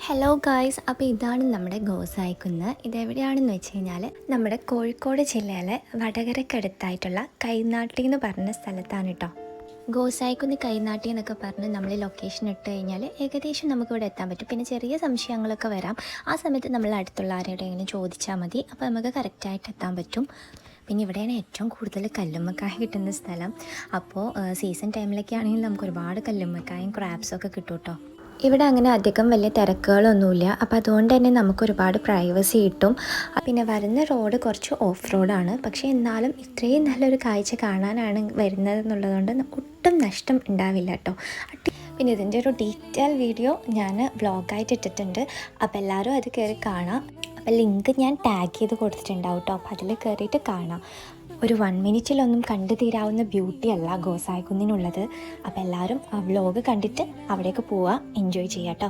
Hello guys, അപ്പോൾ ഇതാണ് നമ്മുടെ ഗോസായിക്കുന്ന്. ഇതെവിടെയാണെന്ന് വെച്ച് കഴിഞ്ഞാൽ നമ്മുടെ കോഴിക്കോട് ജില്ലയിലെ വടകരക്കടുത്തായിട്ടുള്ള കൈനാട്ടി എന്ന് പറഞ്ഞ സ്ഥലത്താണ് കേട്ടോ. ഗോസായിക്കുന്ന് കൈനാട്ടി എന്നൊക്കെ പറഞ്ഞ് നമ്മൾ ലൊക്കേഷൻ ഇട്ട് കഴിഞ്ഞാൽ ഏകദേശം നമുക്കിവിടെ എത്താൻ പറ്റും. പിന്നെ ചെറിയ സംശയങ്ങളൊക്കെ വരാം. ആ സമയത്ത് നമ്മൾ അടുത്തുള്ള ആരോടെങ്കിലും ചോദിച്ചാൽ മതി. അപ്പോൾ നമുക്ക് കറക്റ്റായിട്ട് എത്താൻ പറ്റും. പിന്നെ ഇവിടെയാണ് ഏറ്റവും കൂടുതൽ കല്ലുമ്മക്കായ കിട്ടുന്ന സ്ഥലം. അപ്പോൾ സീസൺ ടൈമിലൊക്കെ ആണെങ്കിൽ നമുക്ക് ഒരുപാട് കല്ലുമ്മക്കായും ക്രാബ്സൊക്കെ കിട്ടും കേട്ടോ. ഇവിടെ അങ്ങനെ അധികം വലിയ തിരക്കുകളൊന്നുമില്ല. അപ്പോൾ അതുകൊണ്ട് തന്നെ നമുക്ക് ഒരുപാട് പ്രൈവസി കിട്ടും. പിന്നെ വരുന്ന റോഡ് കുറച്ച് ഓഫ് റോഡാണ്. പക്ഷേ എന്നാലും ഇത്രയും നല്ലൊരു കാഴ്ച കാണാനാണ് വരുന്നത് എന്നുള്ളതുകൊണ്ട് ഒട്ടും നഷ്ടം ഉണ്ടാവില്ല കേട്ടോ. പിന്നെ ഇതിൻ്റെ ഒരു ഡീറ്റെയിൽ വീഡിയോ ഞാൻ വ്ളോഗായിട്ട് ഇട്ടിട്ടുണ്ട്. അപ്പോൾ എല്ലാവരും അത് കയറി കാണാം. അപ്പോൾ ലിങ്ക് ഞാൻ ടാഗ് ചെയ്ത് കൊടുത്തിട്ടുണ്ടാവും കേട്ടോ. അപ്പോൾ അതിൽ കയറിയിട്ട് കാണാം. ഒരു 1 മിനിറ്റിലൊന്നും കണ്ടു തീരാവുന്ന ബ്യൂട്ടി അല്ല ഗോസായിക്കുന്നിനുള്ളത്. അപ്പോൾ എല്ലാവരും ആ വ്ളോഗ് കണ്ടിട്ട് അവിടേക്ക് പോവുക, എൻജോയ് ചെയ്യാം കേട്ടോ.